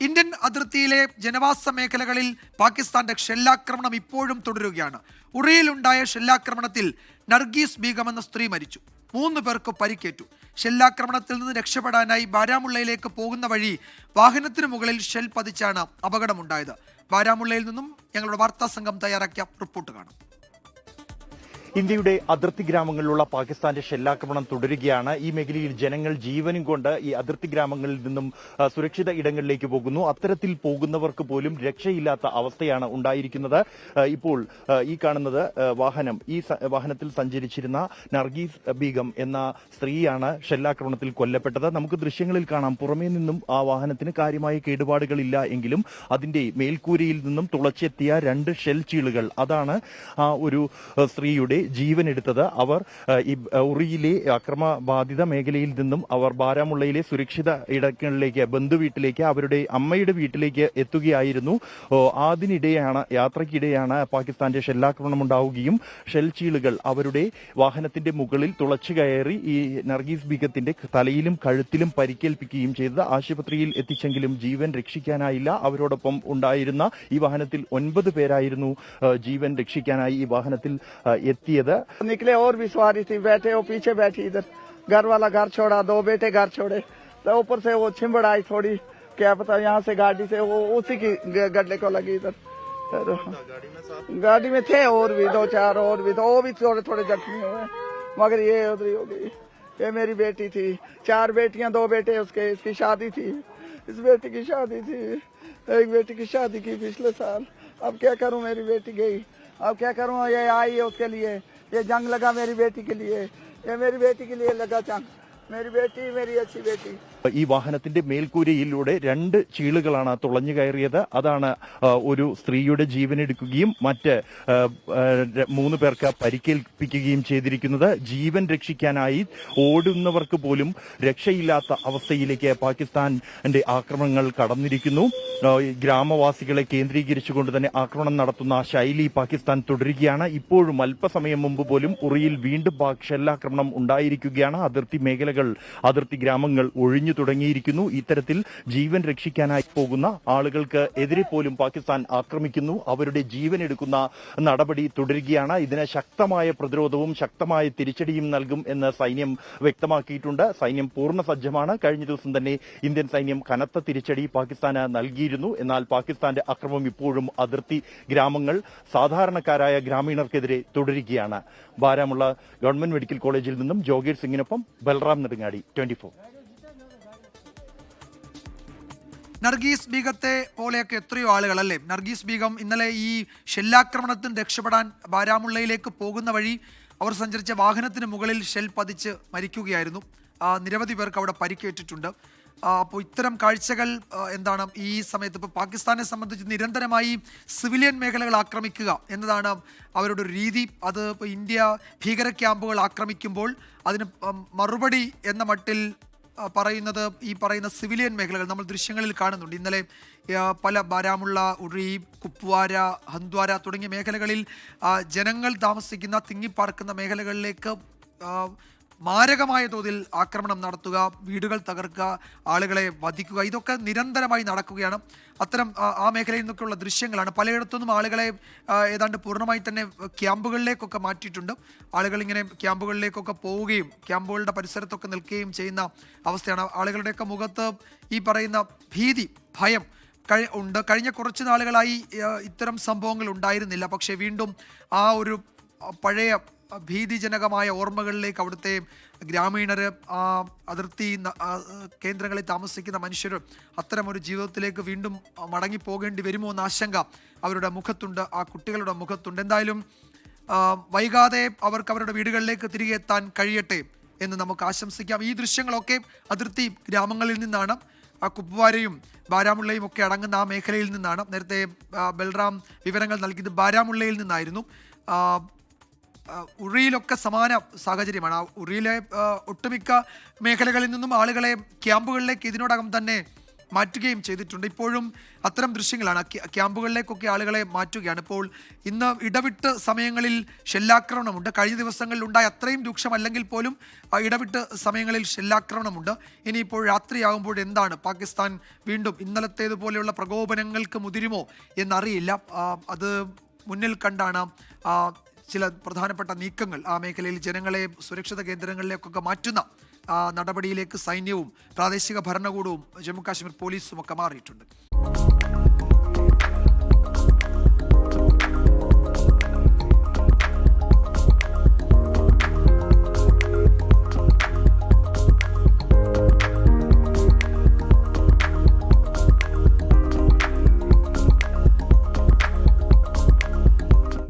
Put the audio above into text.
Indian അതിർത്തിയിലെ ജനവാസ മേഖലകളിൽ പാകിസ്ഥാന്റെ ഷെല്ലാക്രമണം ഇപ്പോഴും തുടരുകയാണ്. ഉറിയിലുണ്ടായ ഷെല്ലാക്രമണത്തിൽ നർഗീസ് ബീഗം എന്ന സ്ത്രീ മരിച്ചു. 3 പേർക്ക് പരിക്കേറ്റു. ഷെല്ലാക്രമണത്തിൽ നിന്ന് രക്ഷപ്പെടാനായി ബാരാമുള്ളയിലേക്ക് പോകുന്ന വഴി വാഹനത്തിന് മുകളിൽ ഷെൽ പതിച്ചാണ് അപകടമുണ്ടായത്. ബാരാമുള്ളയിൽ നിന്നും ഞങ്ങളുടെ വാർത്താ സംഘം തയ്യാറാക്കിയ റിപ്പോർട്ട് കാണാം. ഇന്ത്യയുടെ അതിർത്തി ഗ്രാമങ്ങളിലുള്ള പാകിസ്ഥാന്റെ ഷെല്ലാക്രമണം തുടരുകയാണ്. ഈ മേഖലയിൽ ജനങ്ങൾ ജീവനും കൊണ്ട് ഈ അതിർത്തി ഗ്രാമങ്ങളിൽ നിന്നും സുരക്ഷിത ഇടങ്ങളിലേക്ക് പോകുന്നു. അത്തരത്തിൽ പോകുന്നവർക്ക് പോലും രക്ഷയില്ലാത്ത അവസ്ഥയാണ് ഉണ്ടായിരിക്കുന്നത്. ഇപ്പോൾ ഈ കാണുന്നത് വാഹനത്തിൽ സഞ്ചരിച്ചിരുന്ന നർഗീസ് ബീഗം എന്ന സ്ത്രീയാണ് ഷെല്ലാക്രമണത്തിൽ കൊല്ലപ്പെട്ടത്. നമുക്ക് ദൃശ്യങ്ങളിൽ കാണാം, പുറമേ നിന്നും ആ വാഹനത്തിന് കാര്യമായ കേടുപാടുകളില്ല എങ്കിലും അതിന്റെ മേൽക്കൂരയിൽ നിന്നും തുളച്ചെത്തിയ 2 ഷെൽ ചീളുകൾ, അതാണ് ആ ഒരു സ്ത്രീയുടെ ജീവൻ എടുത്തത്. അവർ ഈ ഉറിയിലെ അക്രമബാധിത മേഖലയിൽ നിന്നും അവർ ബാരാമുള്ളയിലെ സുരക്ഷിത ഇടങ്ങളിലേക്ക്, ബന്ധുവീട്ടിലേക്ക്, അവരുടെ അമ്മയുടെ വീട്ടിലേക്ക് എത്തുകയായിരുന്നു. യാത്രയ്ക്കിടെയാണ് പാകിസ്ഥാന്റെ ഷെല്ലാക്രമണം ഉണ്ടാവുകയും ഷെൽ ചീളുകൾ അവരുടെ വാഹനത്തിന്റെ മുകളിൽ തുളച്ചു കയറി ഈ നർഗീസ് ബീഗത്തിന്റെ തലയിലും കഴുത്തിലും പരിക്കേൽപ്പിക്കുകയും ചെയ്തത്. ആശുപത്രിയിൽ എത്തിച്ചെങ്കിലും ജീവൻ രക്ഷിക്കാനായില്ല. അവരോടൊപ്പം ഉണ്ടായിരുന്ന ഈ വാഹനത്തിൽ 9 പേരായിരുന്നു ജീവൻ രക്ഷിക്കാനായി ഈ വാഹനത്തിൽ निकले और भी सवारी थी, बैठे वो पीछे बैठी, इधर घर वाला घर छोड़ा, 2 बेटे घर छोड़े, तो ऊपर से वो छिंबड़ आई थोड़ी, क्या पता यहाँ से गाड़ी से वो उसी की गड्ढे को लगी इधर। गाड़ी में थे और भी 2-4 और भी, तो वो भी थोड़े थोड़े जख्मी हुए, मगर ये उधरी हो गई। ये मेरी बेटी थी, 4 बेटियां 2 बेटे उसके, इसकी शादी थी, इस बेटी की शादी थी, एक बेटी की शादी की पिछले साल। अब क्या करूं, मेरी बेटी गई, अब क्या करूं, ये आई है उसके लिए, ये जंग लगा मेरी बेटी के लिए, ये मेरी बेटी के लिए लगा जंग, मेरी बेटी मेरी अच्छी बेटी। ഈ വാഹനത്തിന്റെ മേൽക്കൂരയിലൂടെ 2 ചീളുകളാണ് തുളഞ്ഞു കയറിയത്. അതാണ് ഒരു സ്ത്രീയുടെ ജീവനെടുക്കുകയും മറ്റ് 3 പേർക്ക് പരിക്കേൽപ്പിക്കുകയും ചെയ്തിരിക്കുന്നത്. ജീവൻ രക്ഷിക്കാനായി ഓടുന്നവർക്ക് പോലും രക്ഷയില്ലാത്ത അവസ്ഥയിലേക്ക് പാകിസ്ഥാന്റെ ആക്രമണങ്ങൾ കടന്നിരിക്കുന്നു. ഗ്രാമവാസികളെ കേന്ദ്രീകരിച്ചുകൊണ്ട് തന്നെ ആക്രമണം നടത്തുന്ന ശൈലി പാകിസ്ഥാൻ തുടരുകയാണ്. ഇപ്പോഴും അല്പസമയം മുമ്പ് പോലും ഉറിയിൽ വീണ്ടും ഷെല്ലാക്രമണം ഉണ്ടായിരിക്കുകയാണ്. അതിർത്തി ഗ്രാമങ്ങൾ ഒഴിഞ്ഞു തുടങ്ങിയിരിക്കുന്നു. ഇത്തരത്തിൽ ജീവൻ രക്ഷിക്കാനായി പോകുന്ന ആളുകൾക്ക് എതിരെ പോലും പാകിസ്ഥാൻ ആക്രമിക്കുന്നു. അവരുടെ ജീവൻ എടുക്കുന്ന നടപടി തുടരുകയാണ്. ഇതിന് ശക്തമായ പ്രതിരോധവും ശക്തമായ തിരിച്ചടിയും നൽകും എന്ന് സൈന്യം വ്യക്തമാക്കിയിട്ടുണ്ട്. സൈന്യം പൂർണ്ണ സജ്ജമാണ്. കഴിഞ്ഞ ദിവസം തന്നെ ഇന്ത്യൻ സൈന്യം കനത്ത തിരിച്ചടി പാകിസ്ഥാന് നൽകിയിരുന്നു. എന്നാൽ പാകിസ്ഥാന്റെ അക്രമം ഇപ്പോഴും അതിർത്തി ഗ്രാമങ്ങൾ, സാധാരണക്കാരായ ഗ്രാമീണർക്കെതിരെ തുടരുകയാണ്. ബാരാമുള്ള ഗവൺമെന്റ് മെഡിക്കൽ കോളേജിൽ നിന്നും ജോഗീർ സിംഗിനൊപ്പം ബൽറാം നെടുങ്ങാടി, 24. നർഗീസ് ബീഗത്തെ പോലെയൊക്കെ എത്രയോ ആളുകൾ, അല്ലേ? നർഗീസ് ബീഗം ഇന്നലെ ഈ ഷെല്ലാക്രമണത്തിന് രക്ഷപ്പെടാൻ ബാരാമുള്ളയിലേക്ക് പോകുന്ന വഴി അവർ സഞ്ചരിച്ച വാഹനത്തിന് മുകളിൽ ഷെൽ പതിച്ച് മരിക്കുകയായിരുന്നു. നിരവധി പേർക്ക് അവിടെ പരിക്കേറ്റിട്ടുണ്ട്. അപ്പോൾ ഇത്തരം കാഴ്ചകൾ എന്താണ് ഈ സമയത്ത് ഇപ്പോൾ പാകിസ്ഥാനെ സംബന്ധിച്ച് നിരന്തരമായി സിവിലിയൻ മേഖലകൾ ആക്രമിക്കുക എന്നതാണ് അവരുടെ ഒരു രീതി. അത് ഇപ്പോൾ ഇന്ത്യ ഭീകര ക്യാമ്പുകൾ ആക്രമിക്കുമ്പോൾ അതിന് മറുപടി എന്ന മട്ടിൽ പറയുന്നത് ഈ പറയുന്ന സിവിലിയൻ മേഖലകൾ നമ്മൾ ദൃശ്യങ്ങളിൽ കാണുന്നുണ്ട്. ഇന്നലെ പല ബാരാമുള്ള, ഉറി, കുപ്വാര, ഹന്ദ്വാര തുടങ്ങിയ മേഖലകളിൽ ജനങ്ങൾ താമസിക്കുന്ന, തിങ്ങിപ്പാർക്കുന്ന മേഖലകളിലേക്ക് മാരകമായ തോതിൽ ആക്രമണം നടത്തുക, വീടുകൾ തകർക്കുക, ആളുകളെ വധിക്കുക, ഇതൊക്കെ നിരന്തരമായി നടക്കുകയാണ്. അത്തരം ആ മേഖലയിൽ നിന്നൊക്കെയുള്ള ദൃശ്യങ്ങളാണ്. പലയിടത്തുനിന്നും ആളുകളെ ഏതാണ്ട് പൂർണ്ണമായി തന്നെ ക്യാമ്പുകളിലേക്കൊക്കെ മാറ്റിയിട്ടുണ്ട്. ആളുകൾ ഇങ്ങനെ ക്യാമ്പുകളിലേക്കൊക്കെ പോവുകയും ക്യാമ്പുകളുടെ പരിസരത്തൊക്കെ നിൽക്കുകയും ചെയ്യുന്ന അവസ്ഥയാണ്. ആളുകളുടെയൊക്കെ മുഖത്ത് ഈ പറയുന്ന ഭീതി, ഭയം ഉണ്ട്. കഴിഞ്ഞ കുറച്ച് നാളുകളായി ഇത്തരം സംഭവങ്ങൾ ഉണ്ടായിരുന്നില്ല. പക്ഷേ വീണ്ടും ആ ഒരു പഴയ ഭീതിജനകമായ ഓർമ്മകളിലേക്ക് അവിടുത്തെ ഗ്രാമീണർ, അതിർത്തി കേന്ദ്രങ്ങളിൽ താമസിക്കുന്ന മനുഷ്യർ അത്തരമൊരു ജീവിതത്തിലേക്ക് വീണ്ടും മടങ്ങിപ്പോകേണ്ടി വരുമോ എന്ന ആശങ്ക അവരുടെ മുഖത്തുണ്ട്, ആ കുട്ടികളുടെ മുഖത്തുണ്ട്. എന്തായാലും വൈകാതെ അവർക്ക് അവരുടെ വീടുകളിലേക്ക് തിരികെ എത്താൻ കഴിയട്ടെ എന്ന് നമുക്ക് ആശംസിക്കാം. ഈ ദൃശ്യങ്ങളൊക്കെ അതിർത്തി ഗ്രാമങ്ങളിൽ നിന്നാണ്. കുപ്വാരയും ബാരാമുള്ളയും ഒക്കെ അടങ്ങുന്ന ആ മേഖലയിൽ നിന്നാണ്. നേരത്തെ ബൽറാം വിവരങ്ങൾ നൽകിയത് ബാരാമുള്ളയിൽ നിന്നായിരുന്നു. ഉറിയിലൊക്കെ സമാന സാഹചര്യമാണ്. ഉറിയിലെ ഒട്ടുമിക്ക മേഖലകളിൽ നിന്നും ആളുകളെ ക്യാമ്പുകളിലേക്ക് ഇതിനോടകം തന്നെ മാറ്റുകയും ചെയ്തിട്ടുണ്ട്. ഇപ്പോഴും അത്തരം ദൃശ്യങ്ങളാണ്. ക്യാമ്പുകളിലേക്കൊക്കെ ആളുകളെ മാറ്റുകയാണ്. ഇപ്പോൾ ഇന്ന് ഇടവിട്ട് സമയങ്ങളിൽ ഷെല്ലാക്രമണമുണ്ട്. കഴിഞ്ഞ ദിവസങ്ങളിൽ ഉണ്ടായ അത്രയും രൂക്ഷമല്ലെങ്കിൽ പോലും ഇടവിട്ട് സമയങ്ങളിൽ ഷെല്ലാക്രമണമുണ്ട്. ഇനിയിപ്പോൾ രാത്രിയാകുമ്പോൾ എന്താണ് പാകിസ്ഥാൻ വീണ്ടും ഇന്നലത്തേതുപോലെയുള്ള പ്രകോപനങ്ങൾക്ക് മുതിരുമോ എന്നറിയില്ല. അത് മുന്നിൽ കണ്ടാണ് ചില പ്രധാനപ്പെട്ട നീക്കങ്ങൾ ആ മേഖലയിൽ ജനങ്ങളെ സുരക്ഷിത കേന്ദ്രങ്ങളിലേക്കൊക്കെ മാറ്റുന്ന നടപടിയിലേക്ക് സൈന്യവും പ്രാദേശിക ഭരണകൂടവും ജമ്മു കാശ്മീർ പോലീസും ഒക്കെ മാറിയിട്ടുണ്ട്.